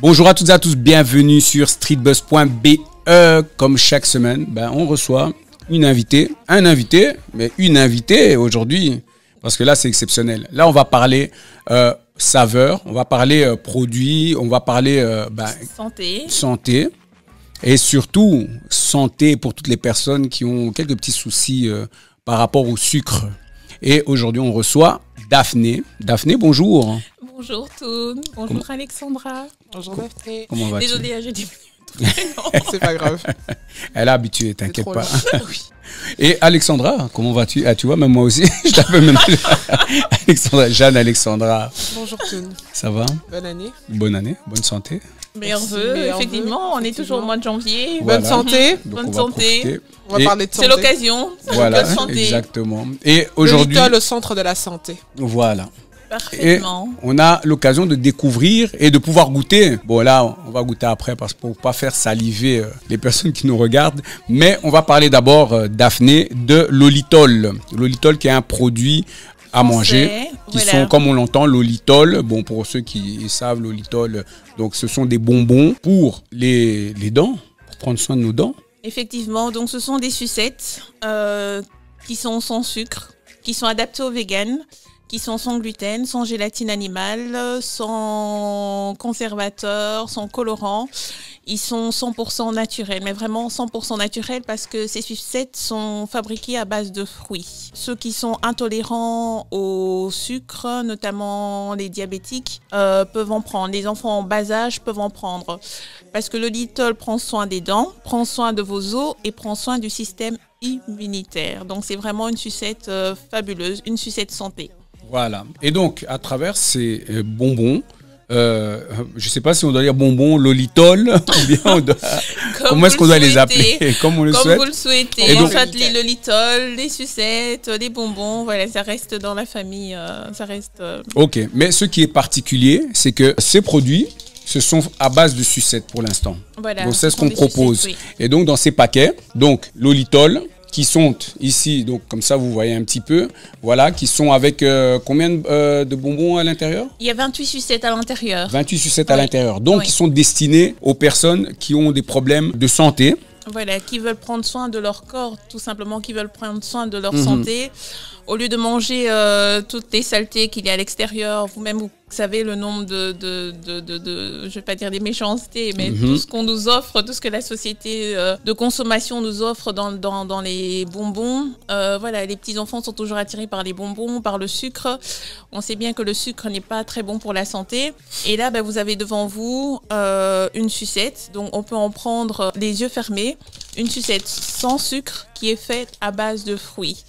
Bonjour à toutes et à tous, bienvenue sur streetbuzz.be. Comme chaque semaine, on reçoit une invitée, mais une invitée aujourd'hui, parce que là c'est exceptionnel. Là on va parler saveur, on va parler produits, on va parler santé et surtout santé pour toutes les personnes qui ont quelques petits soucis par rapport au sucre. Et aujourd'hui on reçoit Daphné. Daphné, bonjour. Bonjour Toon, bonjour Alexandra. Bonjour Daphné. Comment vas-tu? Désolée, j'ai dit c'est pas grave. Elle est habituée, t'inquiète pas. oui. Et Alexandra, comment vas-tu? Ah, tu vois, même moi aussi, je t'appelle même Alexandra, Jeanne Alexandra. Bonjour Toon. Ça va? Bonne année. Bonne année, bonne santé. Meilleurs vœux, effectivement, on est toujours au mois de janvier. Voilà. Bonne santé. Donc, Bonne on va santé. profiter. On va parler de santé. C'est l'occasion. Voilà, de santé. exactement. Et Le aujourd'hui, Little au centre de la santé. voilà. Et Parfaitement. on a l'occasion de découvrir et de pouvoir goûter. Bon là, on va goûter après parce que pour pas faire saliver les personnes qui nous regardent. Mais on va parler d'abord, Daphné, de l'Olitol. L'Olitol qui est un produit à manger, qui voilà. sont, comme on l'entend, l'Olitol. Bon, pour ceux qui savent, l'Olitol, donc ce sont des bonbons pour les dents, pour prendre soin de nos dents. Effectivement, donc ce sont des sucettes qui sont sans sucre, qui sont adaptées aux véganes, qui sont sans gluten, sans gélatine animale, sans conservateur, sans colorant. Ils sont 100% naturels, mais vraiment 100% naturels parce que ces sucettes sont fabriquées à base de fruits. Ceux qui sont intolérants au sucre, notamment les diabétiques, peuvent en prendre. Les enfants en bas âge peuvent en prendre. Parce que le Little prend soin des dents, prend soin de vos os et prend soin du système immunitaire. Donc c'est vraiment une sucette fabuleuse, une sucette santé. Voilà. Et donc, à travers ces bonbons, je ne sais pas si on doit dire bonbons, lolitol, ou bien on doit... comment est-ce qu'on doit les appeler? Comme on le souhaite. Comme vous le souhaitez. Et donc, soit les lolitol, les sucettes, les bonbons, voilà, ça reste dans la famille, ça reste... Ok, mais ce qui est particulier, c'est que ces produits, ce sont à base de sucettes pour l'instant. Voilà, donc c'est ce sont qu'on des propose. sucettes, oui. Et donc dans ces paquets, donc l'olitol, qui sont ici, donc comme ça vous voyez un petit peu, voilà, qui sont avec combien de bonbons à l'intérieur? Il y a 28 sucettes à l'intérieur. 28 sucettes à Oui. l'intérieur. Donc Oui. ils sont destinés aux personnes qui ont des problèmes de santé. Voilà, qui veulent prendre soin de leur corps, tout simplement, qui veulent prendre soin de leur santé. Au lieu de manger toutes les saletés qu'il y a à l'extérieur, vous-même, vous savez le nombre je vais pas dire des méchancetés, mais tout ce qu'on nous offre, tout ce que la société de consommation nous offre dans les bonbons. Voilà, les petits-enfants sont toujours attirés par les bonbons, par le sucre. On sait bien que le sucre n'est pas très bon pour la santé. Et là, vous avez devant vous une sucette. Donc, on peut en prendre les yeux fermés. Une sucette sans sucre qui est faite à base de fruits.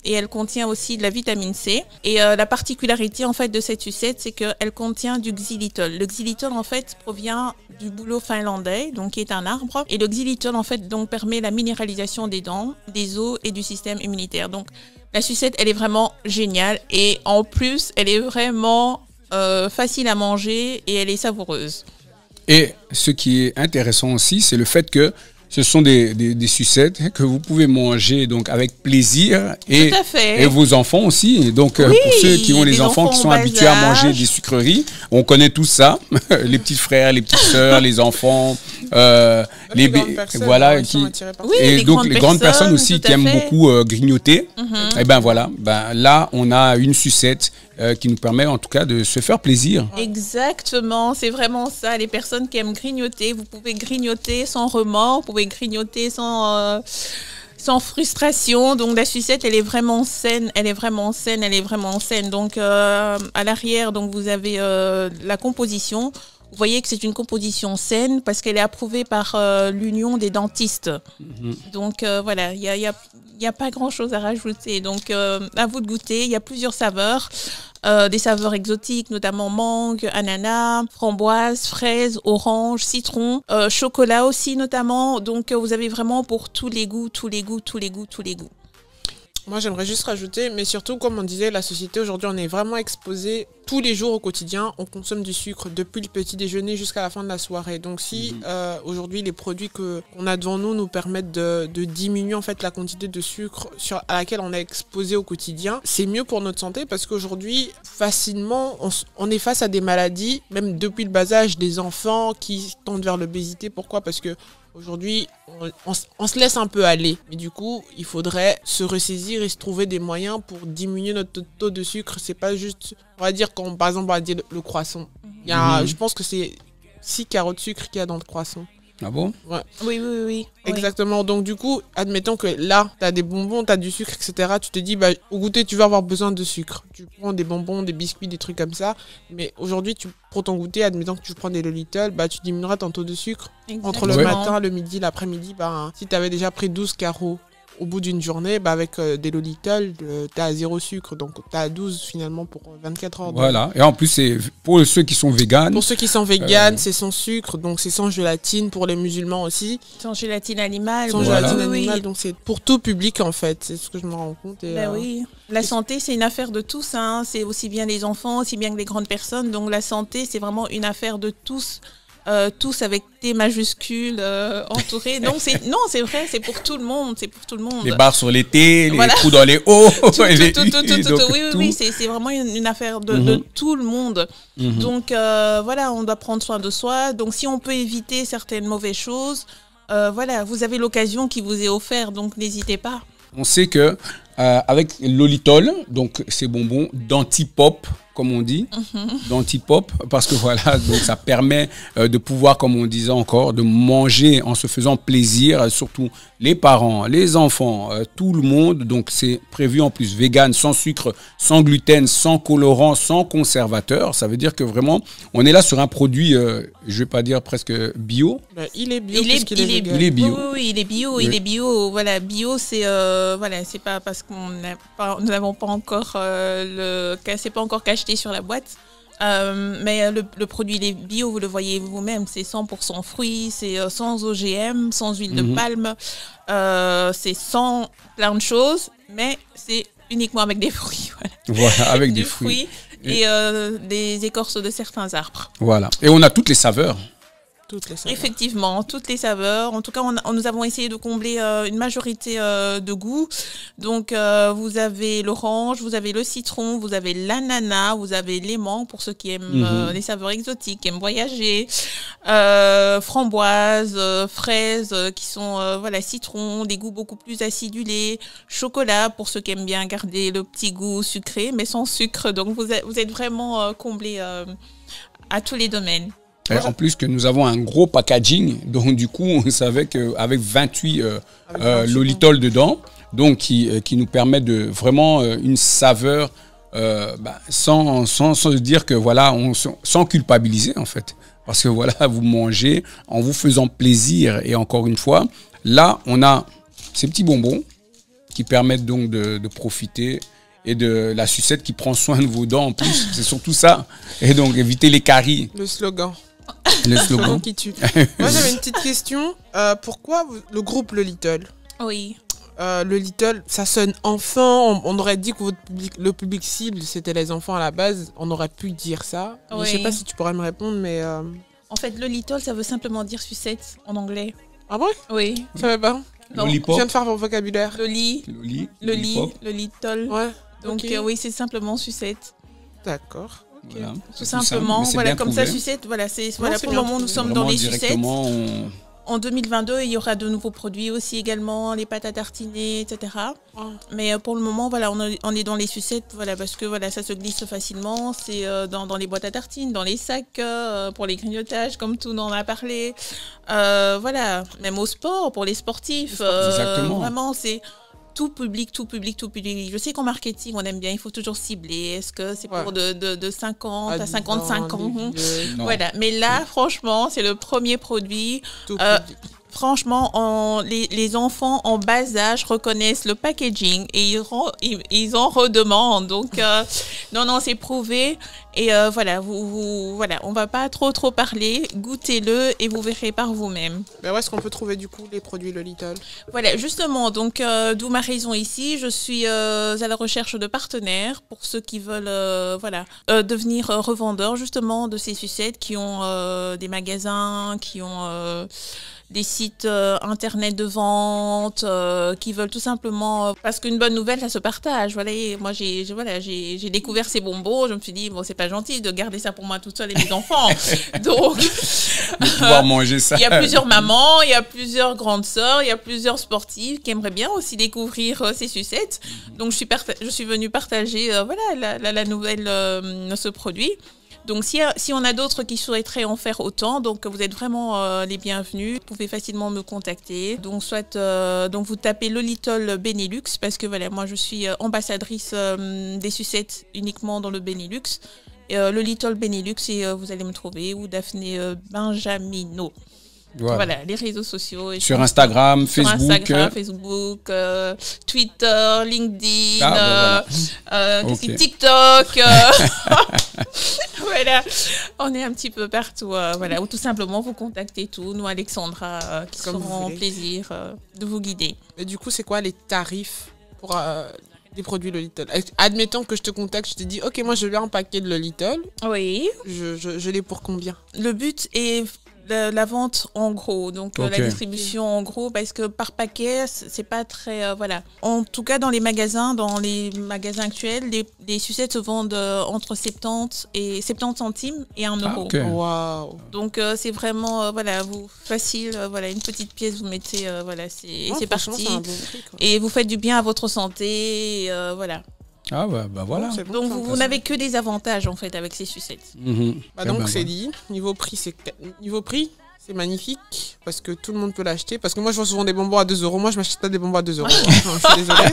Et elle contient aussi de la vitamine C. Et la particularité en fait de cette sucette, c'est qu'elle contient du xylitol. Le xylitol en fait provient du bouleau finlandais, donc qui est un arbre. Et le xylitol en fait donc permet la minéralisation des dents, des os et du système immunitaire. Donc la sucette, elle est vraiment géniale et en plus, elle est vraiment facile à manger et elle est savoureuse. Et ce qui est intéressant aussi, c'est le fait que ce sont des sucettes que vous pouvez manger donc avec plaisir et, Tout à fait. et vos enfants aussi. Donc Oui, pour ceux qui ont les les enfants qui enfants sont en bas habitués à manger âge. des sucreries, on connaît tout ça, les petits frères, les petites sœurs, les enfants, Les grandes personnes, voilà ils qui sont attirés par ça. Oui, et les donc grandes les grandes personnes personnes, aussi tout qui à aiment fait. beaucoup grignoter. Et ben voilà, là on a une sucette qui nous permet en tout cas de se faire plaisir. Exactement, c'est vraiment ça. Les personnes qui aiment grignoter, vous pouvez grignoter sans remords, vous pouvez grignoter sans frustration. Donc la sucette, elle est vraiment saine, Donc à l'arrière, donc vous avez la composition. Vous voyez que c'est une composition saine parce qu'elle est approuvée par l'Union des dentistes. Donc voilà, il y a pas grand-chose à rajouter. Donc à vous de goûter. Il y a plusieurs saveurs. Des saveurs exotiques, notamment mangue, ananas, framboise, fraise, orange, citron, chocolat aussi notamment. Donc vous avez vraiment pour tous les goûts. Moi, j'aimerais juste rajouter, mais surtout, comme on disait, la société, aujourd'hui, on est vraiment exposé tous les jours au quotidien. On consomme du sucre depuis le petit déjeuner jusqu'à la fin de la soirée. Donc, si aujourd'hui, les produits qu'on a devant nous permettent de diminuer en fait la quantité de sucre à laquelle on est exposé au quotidien, c'est mieux pour notre santé parce qu'aujourd'hui, facilement, on est face à des maladies, même depuis le bas âge, des enfants qui tendent vers l'obésité. Pourquoi ? Parce que aujourd'hui, on se laisse un peu aller. Mais du coup, il faudrait se ressaisir et se trouver des moyens pour diminuer notre taux de sucre. C'est pas juste, on va dire, quand, par exemple, on va dire le croissant. Je pense que c'est 6 carreaux de sucre qu'il y a dans le croissant. Ah bon? Ouais. Oui. Exactement. Donc, du coup, admettons que là, tu as des bonbons, tu as du sucre, etc. Tu te dis, bah, au goûter, tu vas avoir besoin de sucre. Tu prends des bonbons, des biscuits, des trucs comme ça. Mais aujourd'hui, pour ton goûter, admettons que tu prends des Lolitol, bah, tu diminueras ton taux de sucre. Exactement. Entre le matin, le midi, l'après-midi. Bah, si tu avais déjà pris 12 carreaux au bout d'une journée, bah, avec des Lolitol, tu as 0 sucre. Donc, tu as 12 finalement pour 24 heures. Voilà. Et en plus, c'est pour ceux qui sont véganes. Pour ceux qui sont véganes, c'est sans sucre. Donc, c'est sans gélatine pour les musulmans aussi. Sans gélatine animale. Sans gélatine animale. Donc, c'est pour tout public, en fait. C'est ce que je me rends compte. Et, oui. La santé, c'est une affaire de tous. Hein. C'est aussi bien les enfants, aussi bien que les grandes personnes. Donc, la santé, c'est vraiment une affaire de tous. Tous avec T majuscules entourés. Donc c'est vrai, c'est pour tout le monde, Les barres sur les T, les trous dans les O. Oui, c'est vraiment une affaire de tout le monde. Donc voilà, on doit prendre soin de soi. Donc si on peut éviter certaines mauvaises choses, voilà, vous avez l'occasion qui vous est offerte, donc n'hésitez pas. On sait que avec Lolitol, donc ces bonbons d'anti-pop, comme on dit, d'anti-pop, parce que voilà, donc ça permet de pouvoir, comme on disait encore, de manger en se faisant plaisir, surtout les parents, les enfants, tout le monde. Donc c'est prévu en plus vegan, sans sucre, sans gluten, sans colorant, sans conservateur. Ça veut dire que vraiment, on est là sur un produit, je vais pas dire presque bio. Il est bio. Il est bio. Oui, il est bio. Il est bio. Voilà, bio, c'est voilà, c'est pas parce nous n'avons pas encore c'est pas encore cacheté sur la boîte. Mais le produit il est bio, vous le voyez vous-même, c'est 100% fruits, c'est sans OGM, sans huile de palme, c'est sans plein de choses, mais c'est uniquement avec des fruits. Voilà, avec des fruits. Et des écorces de certains arbres. Voilà, et on a toutes les saveurs. Effectivement, toutes les saveurs. En tout cas, nous avons essayé de combler une majorité de goûts. Donc, vous avez l'orange, vous avez le citron, vous avez l'ananas, vous avez l'aimant pour ceux qui aiment les saveurs exotiques, qui aiment voyager, framboises, fraises, qui sont citron, des goûts beaucoup plus acidulés, chocolat pour ceux qui aiment bien garder le petit goût sucré, mais sans sucre. Donc, vous êtes vraiment comblé à tous les domaines. En plus que nous avons un gros packaging, donc du coup on savait qu'avec 28 Lolitol dedans, donc qui nous permet de vraiment une saveur sans dire que voilà, sans culpabiliser en fait, parce que voilà, vous mangez en vous faisant plaisir. Et encore une fois, là on a ces petits bonbons qui permettent donc de profiter, et de la sucette qui prend soin de vos dents en plus, c'est surtout ça, et donc éviter les caries. Le slogan qui tue. Moi j'avais une petite question. Pourquoi le groupe Lolitol? Oui. Lolitol, ça sonne enfant. On aurait dit que le public cible c'était les enfants à la base. On aurait pu dire ça. Oui. Je sais pas si tu pourrais me répondre, mais. En fait, Lolitol, ça veut simplement dire sucette en anglais. Ah bon? Oui. Je savais pas. Lollipop. Je viens de faire mon vocabulaire. Lolitol. Ouais. Donc oui, c'est simplement sucette. D'accord. Voilà. Tout simplement, voilà, comme ça, sucette, voilà, pour le moment, nous sommes dans les sucettes. En 2022, il y aura de nouveaux produits aussi également, les pâtes à tartiner, etc. Mais pour le moment, voilà, on est dans les sucettes, voilà, parce que voilà, ça se glisse facilement. C'est dans les boîtes à tartines, dans les sacs pour les grignotages, comme tout en a parlé. Voilà, même au sport, pour les sportifs. Exactement. Vraiment, c'est tout public. Je sais qu'en marketing, on aime bien, il faut toujours cibler. Est-ce que c'est pour de 50 à 55 ans? Voilà. Mais là, franchement, c'est le premier produit. Franchement, les enfants en bas âge reconnaissent le packaging et ils en redemandent. Donc, non, c'est prouvé. Et voilà, voilà, on va pas trop parler. Goûtez-le et vous verrez par vous-même. Mais où est-ce qu'on peut trouver du coup les produits Le Little? Voilà, justement, donc d'où ma raison ici. Je suis à la recherche de partenaires pour ceux qui veulent devenir revendeurs justement de ces sucettes, qui ont des magasins, qui ont des sites internet de vente, qui veulent tout simplement parce qu'une bonne nouvelle ça se partage. Voilà, et moi j'ai découvert ces bonbons, je me suis dit bon, c'est pas gentil de garder ça pour moi toute seule et mes enfants. Donc de pouvoir manger ça. Il y a plusieurs mamans, il y a plusieurs grandes sœurs, il y a plusieurs sportives qui aimeraient bien aussi découvrir ces sucettes. Donc je suis venue partager la nouvelle ce produit. Donc, si on a d'autres qui souhaiteraient en faire autant, donc vous êtes vraiment les bienvenus. Vous pouvez facilement me contacter. Donc, donc vous tapez Le Little Benelux parce que voilà, moi je suis ambassadrice des sucettes uniquement dans le Benelux. Le Little Benelux et vous allez me trouver, ou Daphné Benjamino. Voilà, les réseaux sociaux. Et sur Instagram, Facebook. Twitter, LinkedIn, Okay. TikTok. Voilà, on est un petit peu partout. Voilà, ou tout simplement vous contactez tout. Nous, Alexandra, qui seront plaisir de vous guider. Et du coup, c'est quoi les tarifs pour des produits Le Little? Admettons que je te contacte, je te dis, ok, moi je veux un paquet de Le Little. Oui. Je l'ai pour combien? Le but est la vente en gros, donc la distribution en gros, parce que par paquet c'est pas très voilà. En tout cas dans les magasins actuels, les sucettes se vendent entre 70 centimes et 1 euro. Okay. Wow. Donc c'est vraiment facile, une petite pièce vous mettez c'est parti. C'est un bon prix, quoi. Et vous faites du bien à votre santé, voilà. Ah bah voilà. Bon, donc vous n'avez que des avantages en fait avec ces sucettes. Donc c'est dit. Niveau prix, c'est magnifique parce que tout le monde peut l'acheter. Parce que moi je vois souvent des bonbons à 2 euros. Moi je m'achète pas des bonbons à 2 euros. Je suis désolée.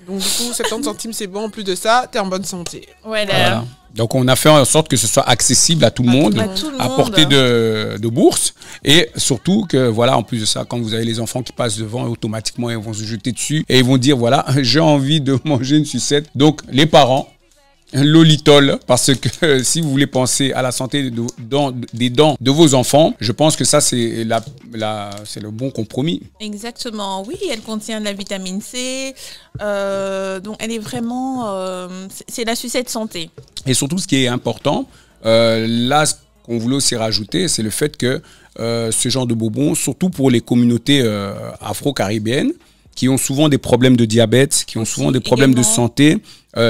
Donc du coup 70 centimes c'est bon. En plus de ça, t'es en bonne santé. Voilà. Donc on a fait en sorte que ce soit accessible à tout le monde, à portée de bourse, et surtout que voilà, en plus de ça, quand vous avez les enfants qui passent devant, automatiquement ils vont se jeter dessus et ils vont dire voilà, j'ai envie de manger une sucette. Donc les parents, Le Little, parce que si vous voulez penser à la santé des dents de vos enfants, je pense que ça c'est c'est le bon compromis. Exactement, oui, elle contient de la vitamine C, donc elle est vraiment, c'est la sucette santé. Et surtout, ce qui est important, là, ce qu'on voulait aussi rajouter, c'est le fait que ce genre de bonbons, surtout pour les communautés afro-caribéennes, qui ont souvent des problèmes de diabète, qui ont souvent des problèmes de santé,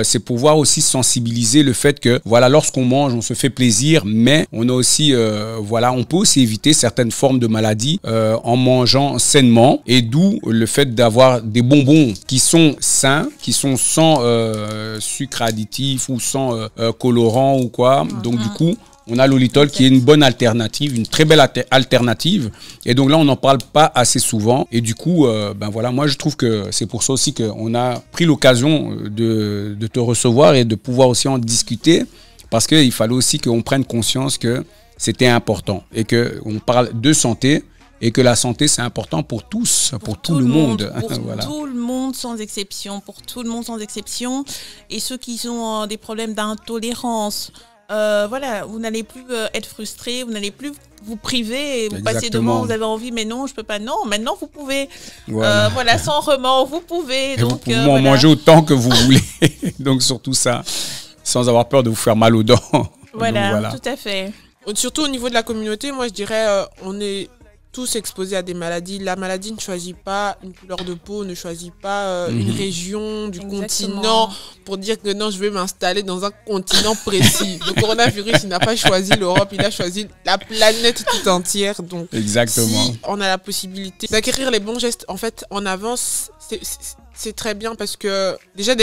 c'est pouvoir aussi sensibiliser le fait que, voilà, lorsqu'on mange, on se fait plaisir, mais on a aussi, on peut aussi éviter certaines formes de maladies en mangeant sainement, et d'où le fait d'avoir des bonbons qui sont sains, qui sont sans sucre additif ou sans colorant ou quoi. Donc du coup, on a Le Little qui est une bonne alternative, une très belle alternative. Et donc là, on n'en parle pas assez souvent. Et du coup, moi, je trouve que c'est pour ça aussi qu'on a pris l'occasion de te recevoir et de pouvoir aussi en discuter. Parce qu'il fallait aussi qu'on prenne conscience que c'était important et qu'on parle de santé. Et que la santé, c'est important pour tous, pour tout le monde. Pour tout le monde sans exception, pour tout le monde sans exception. Et ceux qui ont des problèmes d'intolérance, vous n'allez plus être frustré, vous n'allez plus vous priver et vous passez devant, vous avez envie, mais non, je peux pas. Non, maintenant vous pouvez, sans remords, vous pouvez. Et donc, vous pouvez en manger autant que vous voulez. Donc surtout ça, sans avoir peur de vous faire mal aux dents. Voilà, tout à fait. Surtout au niveau de la communauté, moi je dirais, on est tous exposés à des maladies. La maladie ne choisit pas une couleur de peau, ne choisit pas une région du continent pour dire que non, je vais m'installer dans un continent précis. Le coronavirus, il n'a pas choisi l'Europe, il a choisi la planète tout entière. Donc, si on a la possibilité d'acquérir les bons gestes en fait en avance, c'est très bien parce que déjà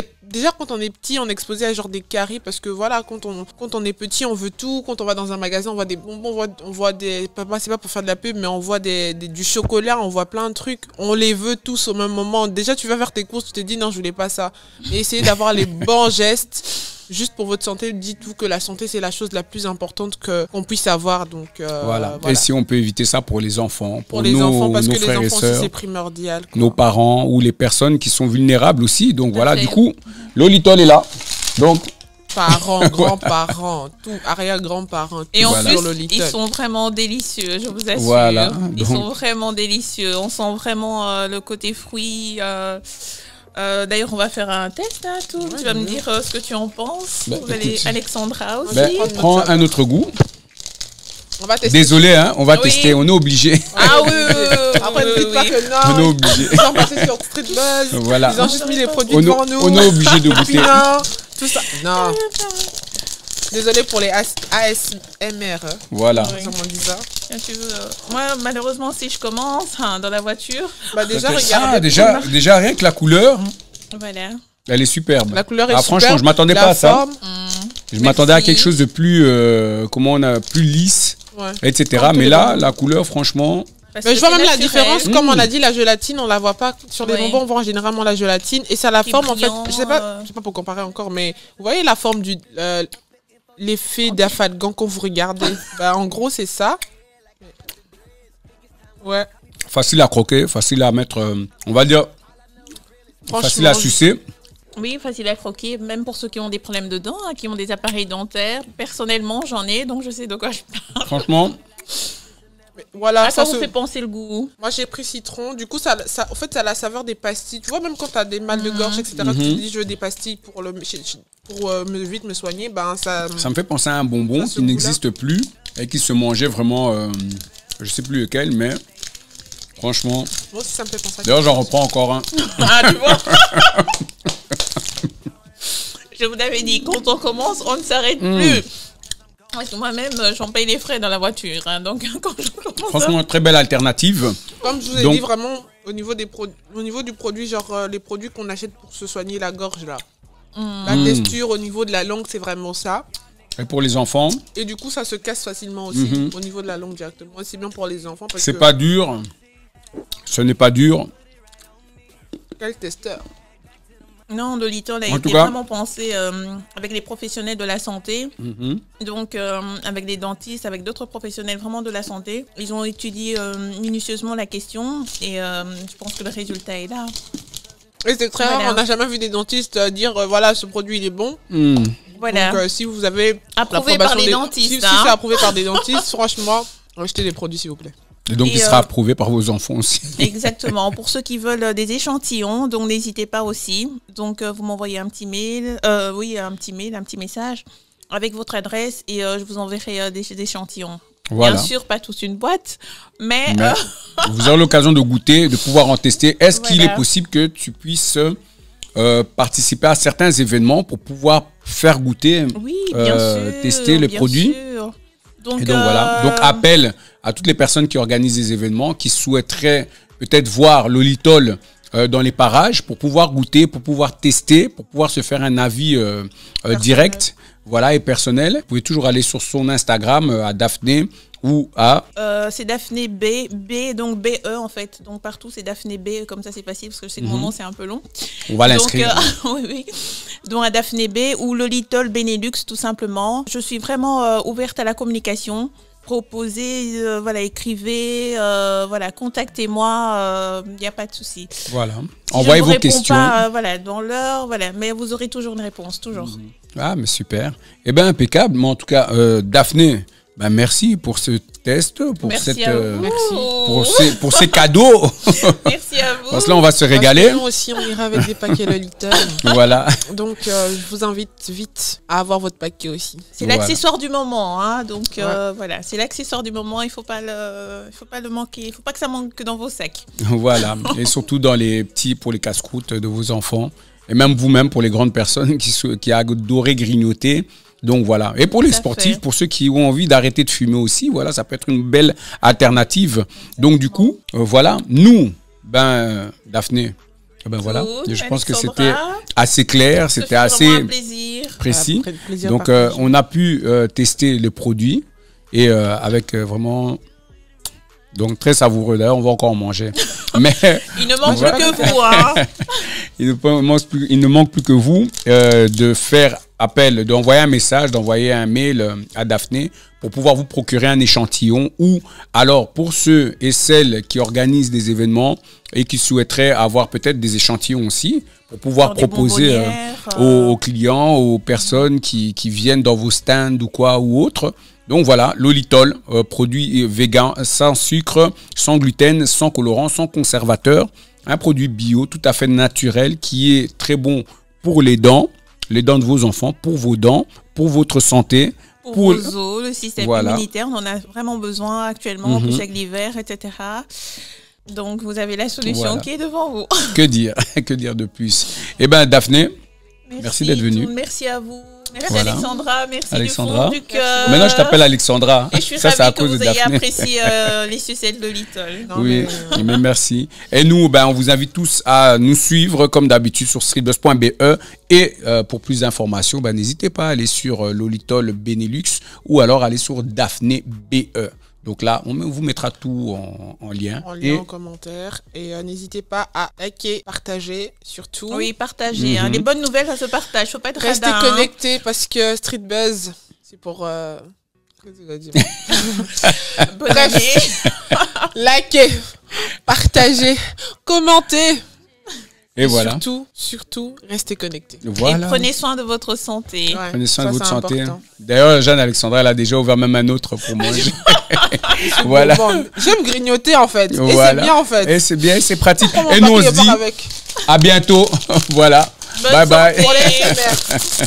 quand on est petit, on est exposé à genre des caries parce que voilà, quand on est petit, on veut tout. Quand on va dans un magasin, on voit des bonbons, on voit des, c'est pas pour faire de la pub, mais on voit du chocolat, on voit plein de trucs. On les veut tous au même moment. Déjà, tu vas faire tes courses, tu te dis non, je voulais pas ça. Et essayer d'avoir les bons gestes juste pour votre santé, dites-vous que la santé, c'est la chose la plus importante qu'on puisse avoir. Donc, voilà. Et si on peut éviter ça pour les enfants, pour les enfants, parce que les frères et enfants aussi, sœurs, c'est primordial. Quoi. nos parents ou les personnes qui sont vulnérables aussi. Donc voilà, fait. du coup, l'olitol est là. Donc, Parents, grands-parents, tout, arrière-grands-parents, Et en tout sur plus, le ils Lidl. sont vraiment délicieux, je vous assure. Voilà, Ils donc- sont vraiment délicieux. On sent vraiment le côté fruit. D'ailleurs, on va faire un test, hein, tout. Tu vas me dire ce que tu en penses. Bah, Vous allez, écoute. Alexandra aussi. ben, prends un autre goût. On va tester. Désolé, hein, on va Oui. tester, on est obligé. Ah oui, oui, oui, Après, ne oui, dites pas oui. que On est non, obligé. ils sont passés sur Street Buzz, Voilà. ils ont juste mis les produits On est, devant nous. on est obligé de goûter. Pinot, tout ça. Non. Désolé pour les ASMR. Hein. Voilà. Oui. Comment on dit ça? Tiens, tu veux, moi, malheureusement, si je commence dans la voiture, Bah déjà, Ah, regardez. déjà, rien que la couleur, voilà. elle est superbe. La couleur est Franchement, superbe, je m'attendais la pas à ça. forme, Je m'attendais à Merci. quelque chose de plus, plus lisse, ouais. etc. Comme tous Mais les là, bonbons. la couleur, franchement, Parce Mais que je vois c'est même la naturel. différence, comme on a dit, la gélatine, on la voit pas sur les Oui. bonbons, on voit généralement la gélatine et ça a la Qui est forme en fait. brillant, Je sais pas pour comparer encore, mais vous voyez la forme du l'effet d'afalgan quand vous regardez. Bah, en gros, c'est ça. Ouais. facile à croquer, facile à mettre, on va dire, facile à Franchement, sucer. Oui, facile à croquer, même pour ceux qui ont des problèmes de dents, qui ont des appareils dentaires. Personnellement, j'en ai, donc je sais de quoi je parle. Franchement, voilà, À ça quoi vous se- fait penser le goût? moi j'ai pris citron, du coup en fait ça a la saveur des pastilles. Tu vois, même quand tu as des mal de gorge, etc., tu te dis je veux des pastilles pour vite me soigner, ben ça. ça me fait penser à un bonbon Ça, ce qui goût-là. n'existe plus et qui se mangeait vraiment, je sais plus lequel, mais franchement, Moi aussi ça me fait penser à d'ailleurs j'en reprends encore un. Ah, tu vois. Je vous l'avais dit, quand on commence, on ne s'arrête plus. Parce que moi-même, j'en paye les frais dans la voiture. Hein, donc, quand je commence Franchement, très belle alternative. Comme je vous ai Donc- dit, vraiment, au niveau du produit, genre les produits qu'on achète pour se soigner la gorge, là. La texture au niveau de la langue, c'est vraiment ça. Et pour les enfants, Et du coup, ça se casse facilement aussi au niveau de la langue directement. Et c'est bien pour les enfants parce c'est que... pas dur. Ce n'est pas dur. Quel testeur. Non, le litol a En été tout cas- vraiment pensé avec les professionnels de la santé. Mhm. Donc, avec des dentistes, avec d'autres professionnels vraiment de la santé. Ils ont étudié minutieusement la question et je pense que le résultat est là. Et c'est très rare, Voilà. on n'a jamais vu des dentistes dire voilà, ce produit il est bon. Hmm. Voilà. Donc si vous avez Approuvé par les des- dentistes, si hein. c'est approuvé par des dentistes, franchement, achetez des produits s'il vous plaît. Et donc, Et, il sera approuvé par vos enfants aussi. Exactement. Pour ceux qui veulent des échantillons, donc n'hésitez pas aussi. Donc vous m'envoyez un petit mail, un petit message avec votre adresse et je vous enverrai des échantillons. Voilà. Bien sûr, pas tous une boîte, mais, Mais vous aurez l'occasion de goûter, de pouvoir en tester. Est-ce qu'il Voilà. est possible que tu puisses participer à certains événements pour pouvoir faire goûter oui, bien sûr. tester les bien produits? sûr. Donc, Et donc voilà. Donc appel à toutes les personnes qui organisent des événements, qui souhaiteraient peut-être voir l'olitol dans les parages pour pouvoir goûter, pour pouvoir tester, pour pouvoir se faire un avis direct, voilà, et personnel. Vous pouvez toujours aller sur son Instagram à Daphné ou à c'est Daphné B, donc BE en fait. Donc partout c'est Daphné B, comme ça c'est facile parce que je sais que mon nom c'est un peu long. on va Donc, l'inscrire. oui, oui. Donc à Daphné B ou le Little Benelux tout simplement. Je suis vraiment ouverte à la communication. Proposez, voilà, écrivez, voilà, contactez-moi, il n'y a pas de souci. Voilà. Si Envoyez je ne vous vos réponds questions. pas, voilà, dans l'heure, voilà, mais vous aurez toujours une réponse, toujours. Ah, mais super. Eh bien, impeccable. Mais en tout cas, Daphné, ben merci pour ce test, pour Merci cette, à vous. pour ces cadeaux. Merci à vous. Parce que là, on va se Parce régaler. que nous aussi, on ira avec des paquets Lolita. Voilà. Donc, je vous invite vite à avoir votre paquet aussi. C'est Voilà. l'accessoire du moment, hein, donc voilà, c'est l'accessoire du moment, il faut pas le manquer, il faut pas que ça manque dans vos sacs. Voilà. Et surtout dans les petits, pour les casse-croûtes de vos enfants. Et même vous-même, pour les grandes personnes qui adorent grignoter. Donc voilà. Et pour les Tout à sportifs, fait. pour ceux qui ont envie d'arrêter de fumer aussi, voilà, ça peut être une belle alternative. Donc du coup, voilà. Nous, Daphné, ben voilà. Tout, Je pense que Alexandra, c'était assez clair, ce c'était fut assez vraiment un plaisir. précis. Après, plaisir Donc partagé. on a pu tester le produit et avec vraiment donc très savoureux. D'ailleurs, on va encore en manger. Mais Il ne manque Voilà. plus que vous, hein. il ne manque plus que vous de faire appelle d'envoyer un message, d'envoyer un mail à Daphné pour pouvoir vous procurer un échantillon, ou alors pour ceux et celles qui organisent des événements et qui souhaiteraient avoir peut-être des échantillons aussi pour pouvoir proposer aux clients, aux personnes qui viennent dans vos stands ou quoi ou autre. Donc voilà, l'Olitol, produit vegan, sans sucre, sans gluten, sans colorant, sans conservateur. Un produit bio tout à fait naturel qui est très bon pour les dents de vos enfants, pour vos dents, pour votre santé. Pour vos os, le système immunitaire, on en a vraiment besoin actuellement, en plus avec l'hiver, etc. Donc vous avez la solution qui est devant vous. Que dire de plus? Eh bien Daphné, merci d'être venue. Merci à vous. Merci Alexandra, merci Alexandra. du fond du cœur. Maintenant je t'appelle Alexandra. Et je suis ravie que vous ayez apprécié les sucettes de Little. Oui, mais merci. Et nous, on vous invite tous à nous suivre comme d'habitude sur streetbuzz.be, et pour plus d'informations, n'hésitez pas à aller sur l'Olitol Benelux ou alors aller sur Daphné BE. Donc là, on vous mettra tout en lien. En commentaire. Et n'hésitez pas à liker, partager, surtout. Oui, partager. Les bonnes nouvelles, ça se partage. Faut pas être restez connectés parce que Street Buzz, c'est pour... Bonne année. Likez, partagez, commentez. Et voilà. Surtout, restez connectés. Voilà. Et prenez soin de votre santé. Ouais, prenez soin de votre santé. D'ailleurs, Jeanne-Alexandra, elle a déjà ouvert même un autre pour manger. Voilà. Bon, j'aime grignoter en fait. Et c'est bien en fait. Et c'est bien, c'est pratique. Et nous, on se dit à bientôt. Voilà. Bonne bye bye. Pour les